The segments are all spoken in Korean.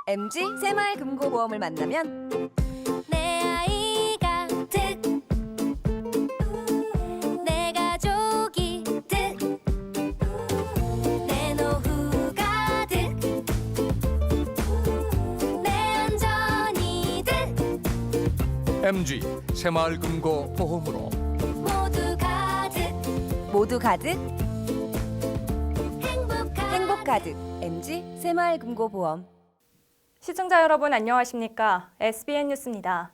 MG 새마을금고보험을 만나면 내 아이가 득, 내 가족이 득, 내 노후가 득, 내 안전이 득. MG 새마을금고보험으로 모두 가득, 행복 가득 MG 새마을금고보험. 시청자 여러분 안녕하십니까? SBN 뉴스입니다.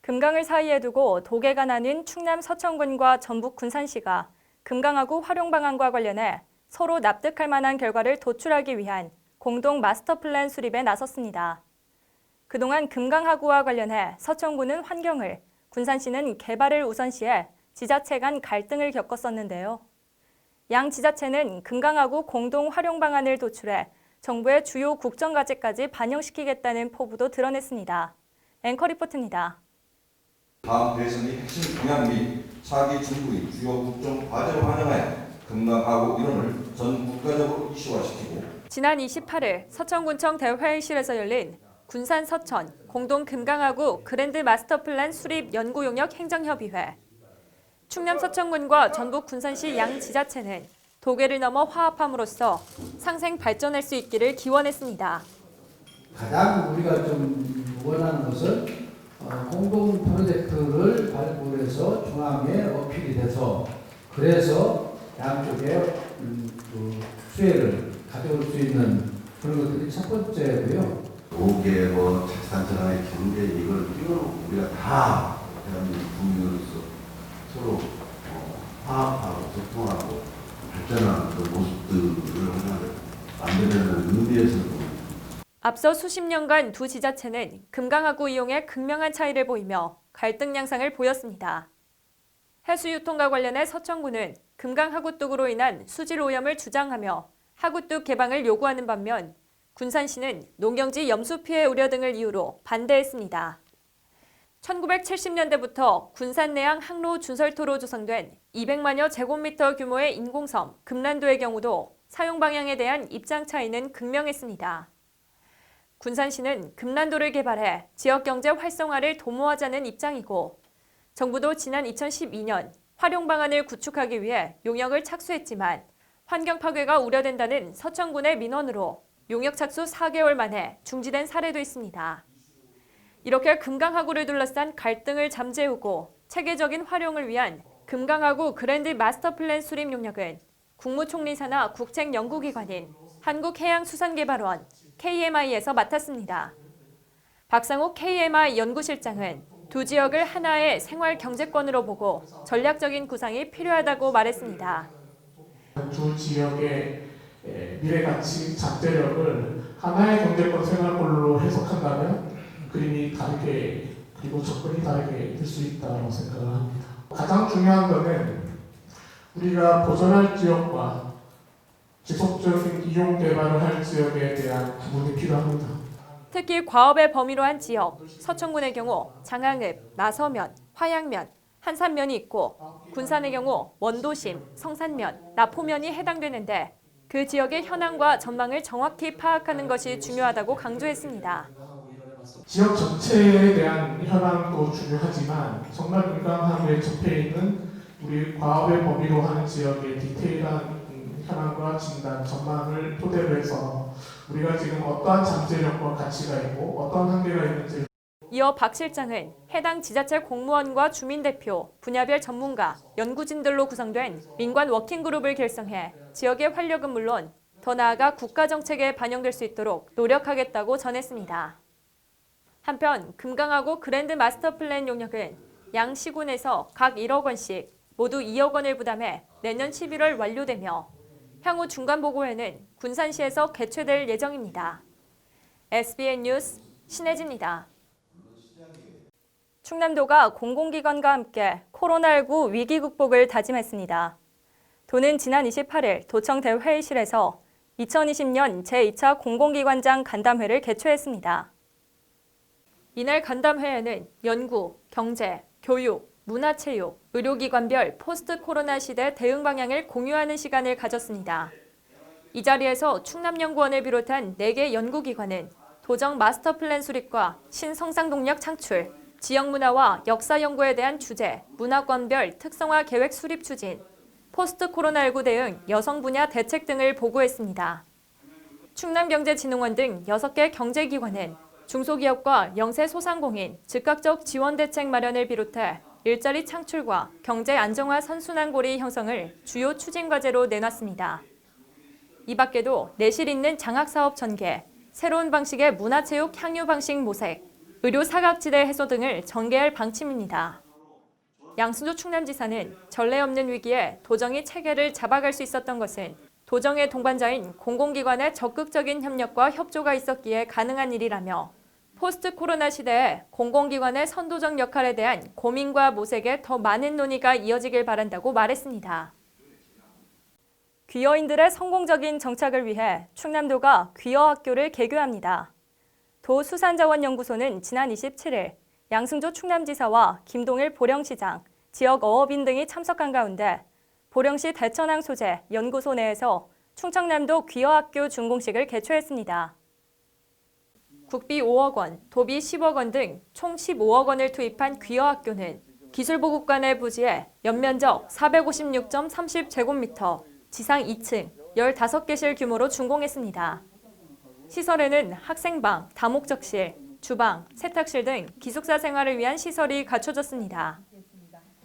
금강을 사이에 두고 도계가 나는 충남 서천군과 전북 군산시가 금강하구 활용 방안과 관련해 서로 납득할 만한 결과를 도출하기 위한 공동 마스터 플랜 수립에 나섰습니다. 그동안 금강하구와 관련해 서천군은 환경을, 군산시는 개발을 우선시해 지자체 간 갈등을 겪었었는데요. 양 지자체는 금강하구 공동 활용 방안을 도출해 정부의 주요 국정 과제까지 반영시키겠다는 포부도 드러냈습니다. 앵커 리포트입니다. 다음 대선의 핵심 공약 및 차기 정부의 주요 국정 과제로 반영하여 금강하구 이론을 전 국가적으로 이슈화시키고 지난 28일 서천군청 대회의실에서 열린 군산 서천 공동 금강하구 그랜드 마스터 플랜 수립 연구 용역 행정협의회. 충남 서천군과 전북 군산시 양 지자체는 도계를 넘어 화합함으로써 상생 발전할 수 있기를 기원했습니다. 가장 우리가 좀 원하는 것은 공동 프로젝트를 발굴해서 중앙에 어필이 돼서 그래서 양쪽에 수혜를 가져올 수 있는 그런 것들이 첫 번째고요. 도계, 착산전환의 경제 이걸 뛰어넘고 우리가 다 대한민국 국민으로서 서로 화합하고 소통하고 발전하는 그 모습들을 하나 만들려는 의미에서도 앞서 수십 년간 두 지자체는 금강하구 이용에 극명한 차이를 보이며 갈등 양상을 보였습니다. 해수유통과 관련해 서천군은 금강하구뚝으로 인한 수질 오염을 주장하며 하구뚝 개방을 요구하는 반면 군산시는 농경지 염수 피해 우려 등을 이유로 반대했습니다. 1970년대부터 군산 내양 항로 준설토로 조성된 200만여 제곱미터 규모의 인공섬 금란도의 경우도 사용 방향에 대한 입장 차이는 극명했습니다. 군산시는 금란도를 개발해 지역 경제 활성화를 도모하자는 입장이고 정부도 지난 2012년 활용 방안을 구축하기 위해 용역을 착수했지만 환경 파괴가 우려된다는 서천군의 민원으로 용역 착수 4개월 만에 중지된 사례도 있습니다. 이렇게 금강하구를 둘러싼 갈등을 잠재우고 체계적인 활용을 위한 금강하구 그랜드 마스터 플랜 수립 용역은 국무총리 산하 국책연구기관인 한국해양수산개발원 KMI에서 맡았습니다. 박상욱 KMI 연구실장은 두 지역을 하나의 생활 경제권으로 보고 전략적인 구상이 필요하다고 말했습니다. 두 지역의 미래 가치, 잠재력을 하나의 경제권 생활권으로 해석한다면 그림이 다르게 그리고 접근이 다르게 될 수 있다고 생각을 합니다. 가장 중요한 것은 우리가 보존할 지역과 지속적인 이용 개발을 할 지역에 대한 구분이 필요합니다. 특히 과업의 범위로 한 지역, 서천군의 경우 장항읍, 나서면, 화양면, 한산면이 있고 군산의 경우 원도심, 성산면, 나포면이 해당되는데 그 지역의 현황과 전망을 정확히 파악하는 것이 중요하다고 강조했습니다. 지역 전체에 대한 현황도 중요하지만 정말 금강하구에 접해 있는 우리 과업의 범위로 하는 지역의 디테일한 현황과 진단, 전망을 토대로 해서 우리가 지금 어떠한 잠재력과 가치가 있고 어떠한 한계가 있는지 이어 박 실장은 해당 지자체 공무원과 주민대표, 분야별 전문가, 연구진들로 구성된 민관 워킹그룹을 결성해 지역의 활력은 물론 더 나아가 국가정책에 반영될 수 있도록 노력하겠다고 전했습니다. 한편 금강하구 그랜드 마스터 플랜 용역은 양 시군에서 각 1억 원씩 모두 2억 원을 부담해 내년 11월 완료되며 향후 중간보고회는 군산시에서 개최될 예정입니다. SBN 뉴스 신혜진입니다. 충남도가 공공기관과 함께 코로나19 위기 극복을 다짐했습니다. 도는 지난 28일 도청 대회의실에서 2020년 제2차 공공기관장 간담회를 개최했습니다. 이날 간담회에는 연구, 경제, 교육, 문화체육, 의료기관별 포스트 코로나 시대 대응 방향을 공유하는 시간을 가졌습니다. 이 자리에서 충남연구원을 비롯한 4개 연구기관은 도정 마스터 플랜 수립과 신성상동력 창출, 지역문화와 역사 연구에 대한 주제, 문화권별 특성화 계획 수립 추진, 포스트 코로나19 대응 여성 분야 대책 등을 보고했습니다. 충남경제진흥원 등 6개 경제기관은 중소기업과 영세소상공인 즉각적 지원 대책 마련을 비롯해 일자리 창출과 경제 안정화 선순환고리 형성을 주요 추진 과제로 내놨습니다. 이 밖에도 내실 있는 장학사업 전개, 새로운 방식의 문화체육 향유 방식 모색, 의료 사각지대 해소 등을 전개할 방침입니다. 양순조 충남지사는 전례 없는 위기에 도정이 체계를 잡아갈 수 있었던 것은 도정의 동반자인 공공기관의 적극적인 협력과 협조가 있었기에 가능한 일이라며 포스트 코로나 시대에 공공기관의 선도적 역할에 대한 고민과 모색에 더 많은 논의가 이어지길 바란다고 말했습니다. 귀여인들의 성공적인 정착을 위해 충남도가 귀여학교를 개교합니다. 도수산자원연구소는 지난 27일 양승조 충남지사와 김동일 보령시장, 지역 어업인 등이 참석한 가운데 보령시 대천항 소재 연구소 내에서 충청남도 귀여학교 준공식을 개최했습니다. 국비 5억 원, 도비 10억 원 등 총 15억 원을 투입한 귀여학교는 기술보급관의 부지에 연면적 456.30제곱미터, 지상 2층, 15개실 규모로 준공했습니다. 시설에는 학생방, 다목적실, 주방, 세탁실 등 기숙사 생활을 위한 시설이 갖춰졌습니다.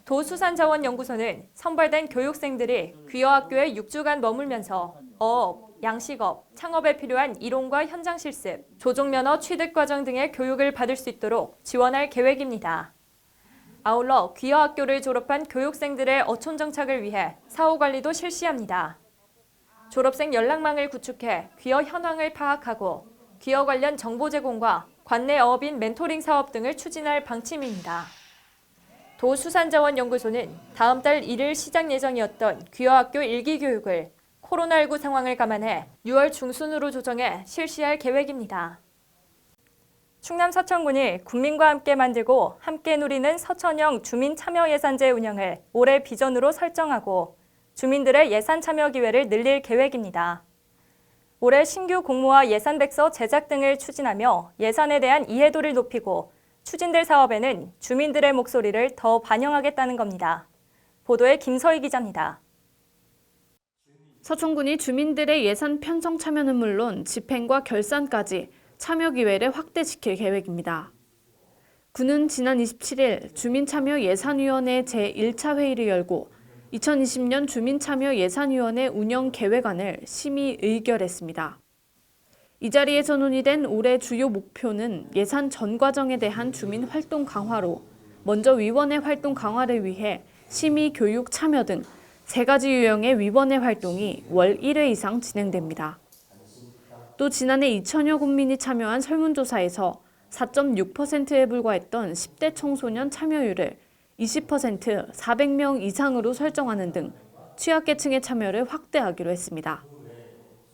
도수산자원연구소는 선발된 교육생들이 귀여학교에 6주간 머물면서 어업, 양식업, 창업에 필요한 이론과 현장 실습, 조종면허 취득 과정 등의 교육을 받을 수 있도록 지원할 계획입니다. 아울러 귀여학교를 졸업한 교육생들의 어촌 정착을 위해 사후관리도 실시합니다. 졸업생 연락망을 구축해 귀여 현황을 파악하고 귀여 관련 정보 제공과 관내 어업인 멘토링 사업 등을 추진할 방침입니다. 도수산자원연구소는 다음 달 1일 시작 예정이었던 귀여학교 1기 교육을 코로나19 상황을 감안해 6월 중순으로 조정해 실시할 계획입니다. 충남 서천군이 국민과 함께 만들고 함께 누리는 서천형 주민참여예산제 운영을 올해 비전으로 설정하고 주민들의 예산 참여 기회를 늘릴 계획입니다. 올해 신규 공모와 예산백서 제작 등을 추진하며 예산에 대한 이해도를 높이고 추진될 사업에는 주민들의 목소리를 더 반영하겠다는 겁니다. 보도에 김서희 기자입니다. 서천군이 주민들의 예산 편성 참여는 물론 집행과 결산까지 참여 기회를 확대시킬 계획입니다. 군은 지난 27일 주민참여예산위원회 제1차 회의를 열고 2020년 주민참여예산위원회 운영계획안을 심의 의결했습니다. 이 자리에서 논의된 올해 주요 목표는 예산 전 과정에 대한 주민 활동 강화로 먼저 위원회 활동 강화를 위해 심의, 교육, 참여 등 3가지 유형의 위원회 활동이 월 1회 이상 진행됩니다. 또 지난해 2천여 군민이 참여한 설문조사에서 4.6%에 불과했던 10대 청소년 참여율을 20%, 400명 이상으로 설정하는 등 취약계층의 참여를 확대하기로 했습니다.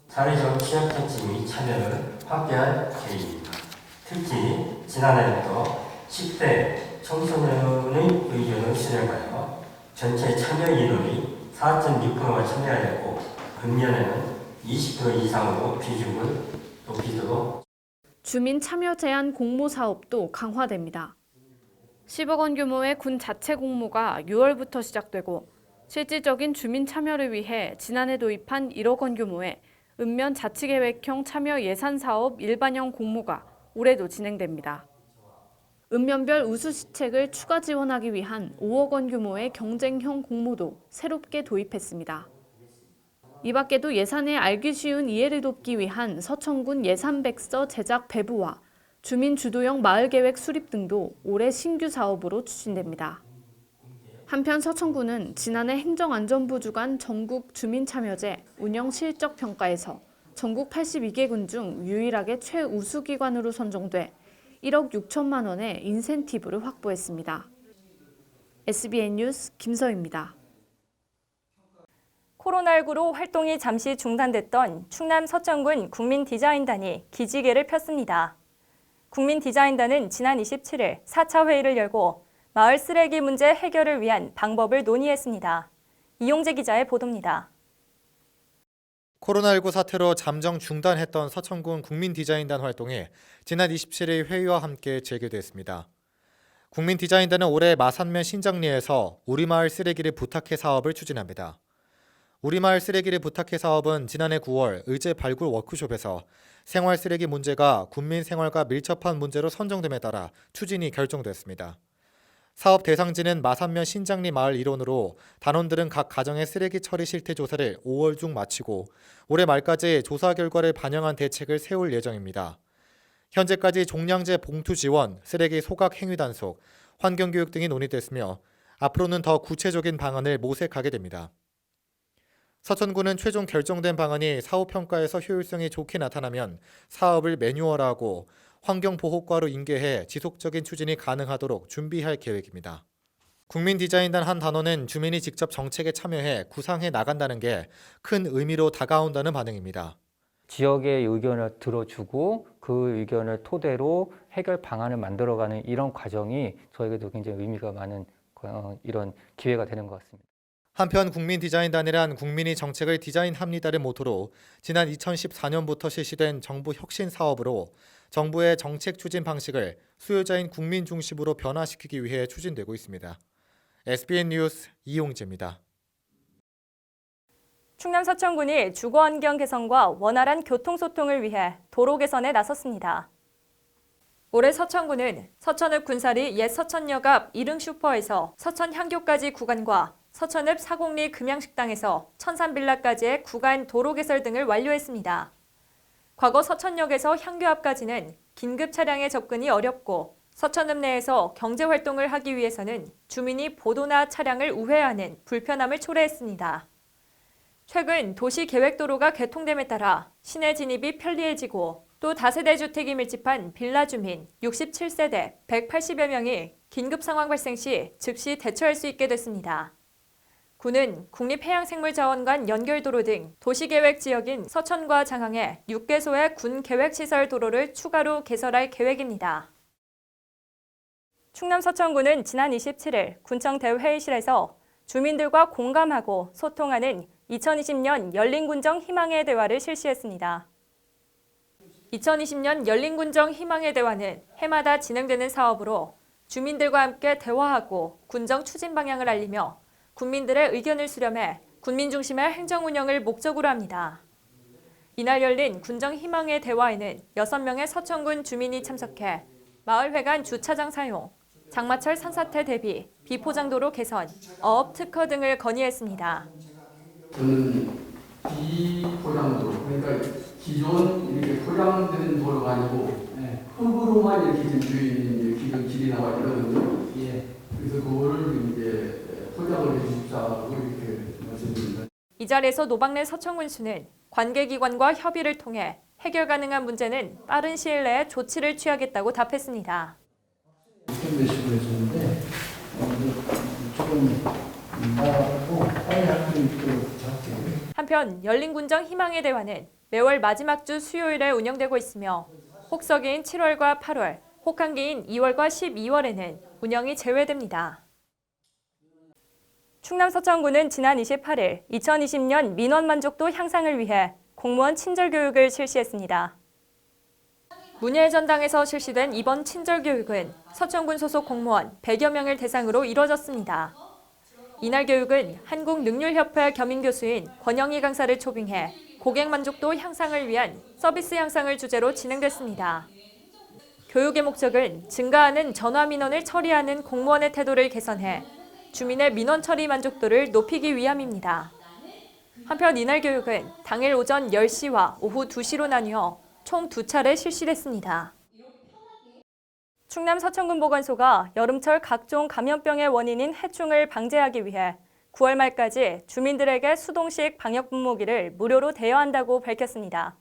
사회적 취약계층의 참여를 확대할 계획입니다. 특히 지난해부터 10대 청소년의 의견을 수렴하여 전체 참여 인원의 4.6%가 참여하였고 금년에는 20% 이상으로 비중을 높이도록 주민 참여 제한 공모 사업도 강화됩니다. 10억 원 규모의 군 자체 공모가 6월부터 시작되고 실질적인 주민 참여를 위해 지난해 도입한 1억 원 규모의 읍면 자치계획형 참여 예산 사업 일반형 공모가 올해도 진행됩니다. 읍면별 우수 시책을 추가 지원하기 위한 5억 원 규모의 경쟁형 공모도 새롭게 도입했습니다. 이 밖에도 예산에 알기 쉬운 이해를 돕기 위한 서천군 예산백서 제작 배부와 주민 주도형 마을계획 수립 등도 올해 신규 사업으로 추진됩니다. 한편 서천군은 지난해 행정안전부 주관 전국 주민참여제 운영 실적 평가에서 전국 82개 군 중 유일하게 최우수기관으로 선정돼 1억 6천만 원의 인센티브를 확보했습니다. SBN 뉴스 김서희입니다. 코로나19로 활동이 잠시 중단됐던 충남 서천군 국민디자인단이 기지개를 폈습니다. 국민디자인단은 지난 27일 4차 회의를 열고 마을 쓰레기 문제 해결을 위한 방법을 논의했습니다. 이용재 기자의 보도입니다. 코로나19 사태로 잠정 중단했던 서천군 국민디자인단 활동이 지난 27일 회의와 함께 재개됐습니다. 국민디자인단은 올해 마산면 신정리에서 우리마을 쓰레기를 부탁해 사업을 추진합니다. 우리마을 쓰레기를 부탁해 사업은 지난해 9월 의제 발굴 워크숍에서 생활 쓰레기 문제가 국민 생활과 밀접한 문제로 선정됨에 따라 추진이 결정됐습니다. 사업 대상지는 마산면 신장리 마을 일원으로 단원들은 각 가정의 쓰레기 처리 실태 조사를 5월 중 마치고 올해 말까지 조사 결과를 반영한 대책을 세울 예정입니다. 현재까지 종량제 봉투 지원, 쓰레기 소각 행위 단속, 환경교육 등이 논의됐으며 앞으로는 더 구체적인 방안을 모색하게 됩니다. 서천군은 최종 결정된 방안이 사후평가에서 효율성이 좋게 나타나면 사업을 매뉴얼화하고 환경보호과로 인계해 지속적인 추진이 가능하도록 준비할 계획입니다. 국민디자인단 한 단원은 주민이 직접 정책에 참여해 구상해 나간다는 게 큰 의미로 다가온다는 반응입니다. 지역의 의견을 들어주고 그 의견을 토대로 해결 방안을 만들어가는 이런 과정이 저에게도 굉장히 의미가 많은 이런 기회가 되는 것 같습니다. 한편 국민디자인단이란 국민이 정책을 디자인합니다를 모토로 지난 2014년부터 실시된 정부 혁신 사업으로 정부의 정책 추진 방식을 수요자인 국민 중심으로 변화시키기 위해 추진되고 있습니다. SBN 뉴스 이용재입니다. 충남 서천군이 주거환경 개선과 원활한 교통소통을 위해 도로 개선에 나섰습니다. 올해 서천군은 서천읍 군사리 옛 서천역 앞 이릉슈퍼에서 서천 향교까지 구간과 서천읍 사곡리 금양식당에서 천산빌라까지의 구간 도로 개설 등을 완료했습니다. 과거 서천역에서 향교 앞까지는 긴급 차량의 접근이 어렵고 서천읍 내에서 경제활동을 하기 위해서는 주민이 보도나 차량을 우회하는 불편함을 초래했습니다. 최근 도시계획도로가 개통됨에 따라 시내 진입이 편리해지고 또 다세대 주택이 밀집한 빌라 주민 67세대 180여 명이 긴급 상황 발생 시 즉시 대처할 수 있게 됐습니다. 군은 국립해양생물자원관 연결도로 등 도시계획 지역인 서천과 장항에 6개소의 군계획시설 도로를 추가로 개설할 계획입니다. 충남 서천군은 지난 27일 군청 대회의실에서 주민들과 공감하고 소통하는 2020년 열린군정 희망의 대화를 실시했습니다. 2020년 열린군정 희망의 대화는 해마다 진행되는 사업으로 주민들과 함께 대화하고 군정 추진 방향을 알리며 국민들의 의견을 수렴해 군민 중심의 행정 운영을 목적으로 합니다. 이날 열린 군정 희망의 대화에는 6명의 서천군 주민이 참석해 마을회관 주차장 사용, 장마철 산사태 대비, 비포장도로 개선, 어업 특허 등을 건의했습니다. 저는 비포장도로, 그러니까 기존 이렇게 포장된 도로가 아니고 흙으로만 이렇게 된 기존 길이 나와 있거든요. 그래서 그거를 이제 포장을 해주십사고 이렇게 말씀드립니다. 이 자리에서 노박래 서천군수는 관계기관과 협의를 통해 해결 가능한 문제는 빠른 시일 내에 조치를 취하겠다고 답했습니다. 몇십으로 했었는데 조금 나고 빨리 할 수 있도록 할게요. 한편 열린군정 희망의 대화는 매월 마지막 주 수요일에 운영되고 있으며 혹서기인 7월과 8월, 혹한기인 2월과 12월에는 운영이 제외됩니다. 충남 서천군은 지난 28일 2020년 민원 만족도 향상을 위해 공무원 친절 교육을 실시했습니다. 문예의 전당에서 실시된 이번 친절 교육은 서천군 소속 공무원 100여 명을 대상으로 이뤄졌습니다. 이날 교육은 한국능률협회 겸임교수인 권영희 강사를 초빙해 고객 만족도 향상을 위한 서비스 향상을 주제로 진행됐습니다. 교육의 목적은 증가하는 전화 민원을 처리하는 공무원의 태도를 개선해 주민의 민원 처리 만족도를 높이기 위함입니다. 한편 이날 교육은 당일 오전 10시와 오후 2시로 나뉘어 총 2차례 실시됐습니다. 충남 서천군 보건소가 여름철 각종 감염병의 원인인 해충을 방제하기 위해 9월 말까지 주민들에게 수동식 방역 분무기를 무료로 대여한다고 밝혔습니다.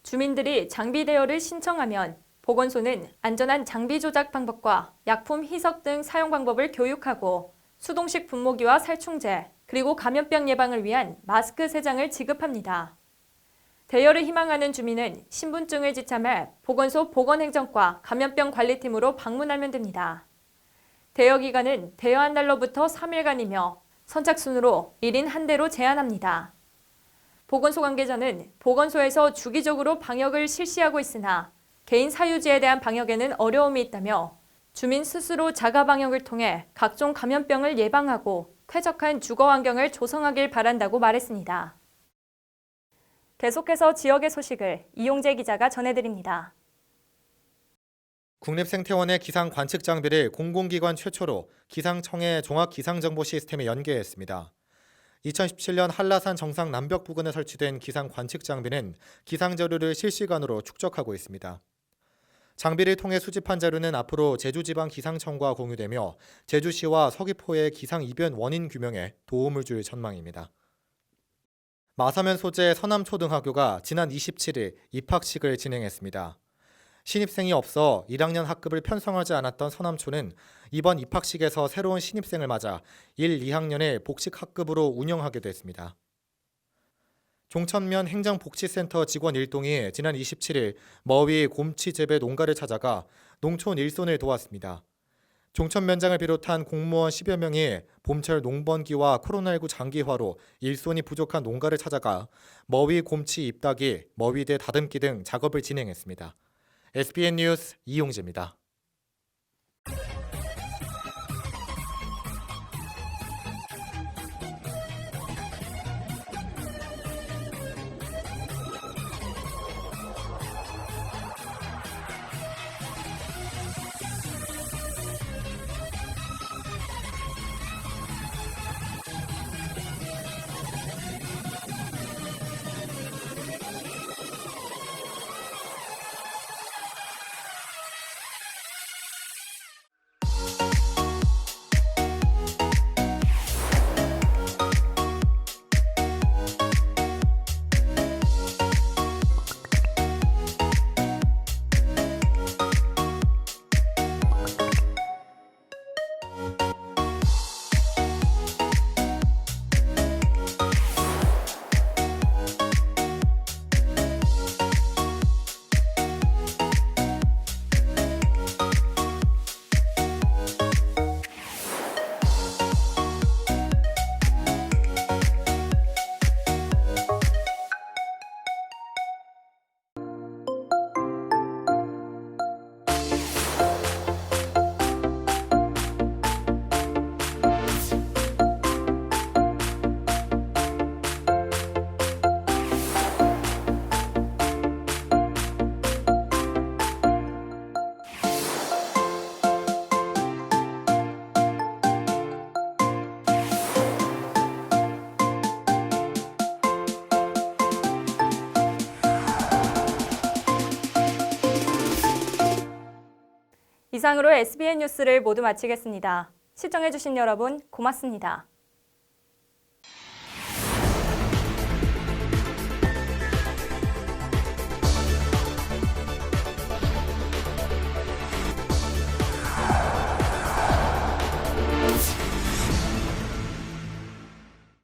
주민들이 장비 대여를 신청하면 보건소는 안전한 장비 조작 방법과 약품 희석 등 사용 방법을 교육하고 수동식 분무기와 살충제, 그리고 감염병 예방을 위한 마스크 3장을 지급합니다. 대여를 희망하는 주민은 신분증을 지참해 보건소 보건행정과 감염병 관리팀으로 방문하면 됩니다. 대여 기간은 대여한 날로부터 3일간이며 선착순으로 1인 1대로 제한합니다. 보건소 관계자는 보건소에서 주기적으로 방역을 실시하고 있으나 개인 사유지에 대한 방역에는 어려움이 있다며 주민 스스로 자가 방역을 통해 각종 감염병을 예방하고 쾌적한 주거 환경을 조성하길 바란다고 말했습니다. 계속해서 지역의 소식을 이용재 기자가 전해드립니다. 국립생태원의 기상 관측 장비를 공공기관 최초로 기상청의 종합기상정보 시스템에 연계했습니다. 2017년 한라산 정상 남벽 부근에 설치된 기상 관측 장비는 기상 자료를 실시간으로 축적하고 있습니다. 장비를 통해 수집한 자료는 앞으로 제주지방기상청과 공유되며 제주시와 서귀포의 기상 이변 원인 규명에 도움을 줄 전망입니다. 마사면 소재 서남초등학교가 지난 27일 입학식을 진행했습니다. 신입생이 없어 1학년 학급을 편성하지 않았던 서남초는 이번 입학식에서 새로운 신입생을 맞아 1, 2학년의 복식 학급으로 운영하게 됐습니다. 종천면 행정복지센터 직원 일동이 지난 27일 머위 곰치 재배 농가를 찾아가 농촌 일손을 도왔습니다. 종천면장을 비롯한 공무원 10여 명이 봄철 농번기와 코로나19 장기화로 일손이 부족한 농가를 찾아가 머위 곰치 잎따기, 머위대 다듬기 등 작업을 진행했습니다. SBN 뉴스 이용재입니다. 이상으로 SBN 뉴스를 모두 마치겠습니다. 시청해주신 여러분 고맙습니다.